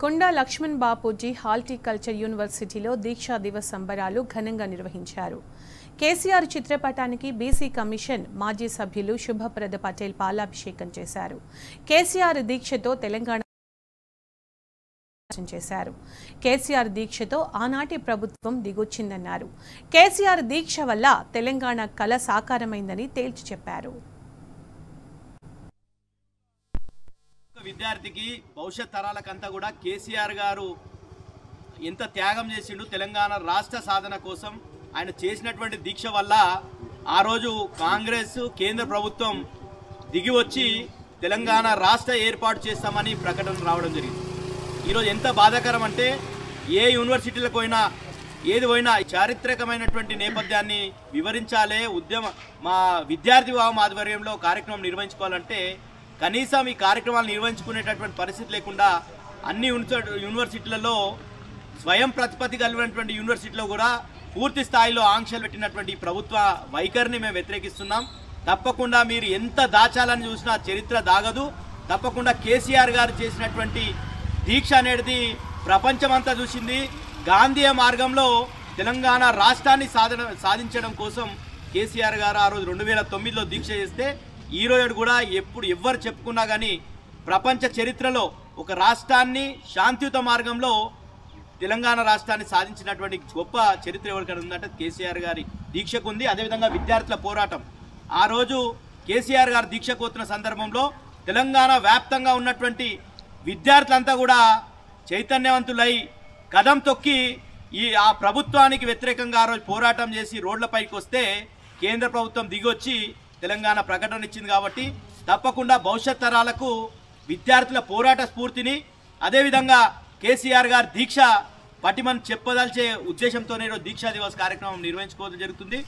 కొండా Laxman Bapuji horticulture యూనివర్సిటీలో దీక్షా దివస్ సంబరాలు ఘనంగా నిర్వహించారు. కేసీఆర్ చిత్రపటానికి బీసీ కమిషన్ మాజీ సభ్యులు శుభప్రద పటేల్ పాలాభిషేకం చేశారు. కేసీఆర్ దీక్షతో తెలంగాణ చేశారు. కేసీఆర్ దీక్షతో ఆనాటి ప్రభుత్వం దిగొచ్చిందన్నారు. కేసీఆర్ దీక్ష వల్ల తెలంగాణ కల సాకారమైందని తేల్చి చెప్పారు. విద్యార్థికి భవిష్యత్ తరాలకంతా కూడా కేసీఆర్ గారు ఎంత త్యాగం చేసిండు తెలంగాణ రాష్ట్ర సాధన కోసం. ఆయన చేసినటువంటి దీక్ష వల్ల ఆ రోజు కాంగ్రెస్ కేంద్ర ప్రభుత్వం దిగి వచ్చి తెలంగాణ రాష్ట్ర ఏర్పాటు చేస్తామని ప్రకటన రావడం జరిగింది. ఈరోజు ఎంత బాధాకరం అంటే ఏ యూనివర్సిటీలకు పోయినా ఏది పోయినా చారిత్రకమైనటువంటి నేపథ్యాన్ని వివరించాలే మా విద్యార్థి విభాగం ఆధ్వర్యంలో కార్యక్రమం నిర్వహించుకోవాలంటే కనీసం ఈ కార్యక్రమాలు నిర్వహించుకునేటటువంటి పరిస్థితి లేకుండా అన్ని యూనివర్సిటీలలో స్వయం ప్రతిపత్తి కలిగినటువంటి యూనివర్సిటీలో కూడా పూర్తి స్థాయిలో ఆంక్షలు పెట్టినటువంటి ప్రభుత్వ వైఖరిని మేము వ్యతిరేకిస్తున్నాం. తప్పకుండా మీరు ఎంత దాచాలని చూసినా చరిత్ర దాగదు. తప్పకుండా కేసీఆర్ గారు చేసినటువంటి దీక్ష అనేది ప్రపంచమంతా చూసింది. గాంధీయ మార్గంలో తెలంగాణ రాష్ట్రాన్ని సాధించడం కోసం కేసీఆర్ గారు ఆ రోజు 2009లో దీక్ష చేస్తే ఈరోజు కూడా ఎవ్వరు చెప్పుకున్నా కానీ ప్రపంచ చరిత్రలో ఒక రాష్ట్రాన్ని శాంతియుత మార్గంలో తెలంగాణ రాష్ట్రాన్ని సాధించినటువంటి గొప్ప చరిత్ర ఎవరికైనా ఉందంటే కేసీఆర్ గారి దీక్షకు ఉంది. అదేవిధంగా విద్యార్థుల పోరాటం ఆ రోజు కేసీఆర్ గారు దీక్షకు వస్తున్న సందర్భంలో తెలంగాణ వ్యాప్తంగా ఉన్నటువంటి విద్యార్థులంతా కూడా చైతన్యవంతులై కదం తొక్కి ఆ ప్రభుత్వానికి వ్యతిరేకంగా ఆ రోజు పోరాటం చేసి రోడ్లపైకి వస్తే కేంద్ర ప్రభుత్వం దిగొచ్చి తెలంగాణ ప్రకటన ఇచ్చింది. కాబట్టి తప్పకుండా భవిష్యత్ తరాలకు విద్యార్థుల పోరాట స్ఫూర్తిని అదేవిధంగా కేసీఆర్ గారి దీక్ష పటిమని చెప్పదల్చే ఉద్దేశంతోనే దీక్షా దివస్ కార్యక్రమం నిర్వహించుకోవడం జరుగుతుంది.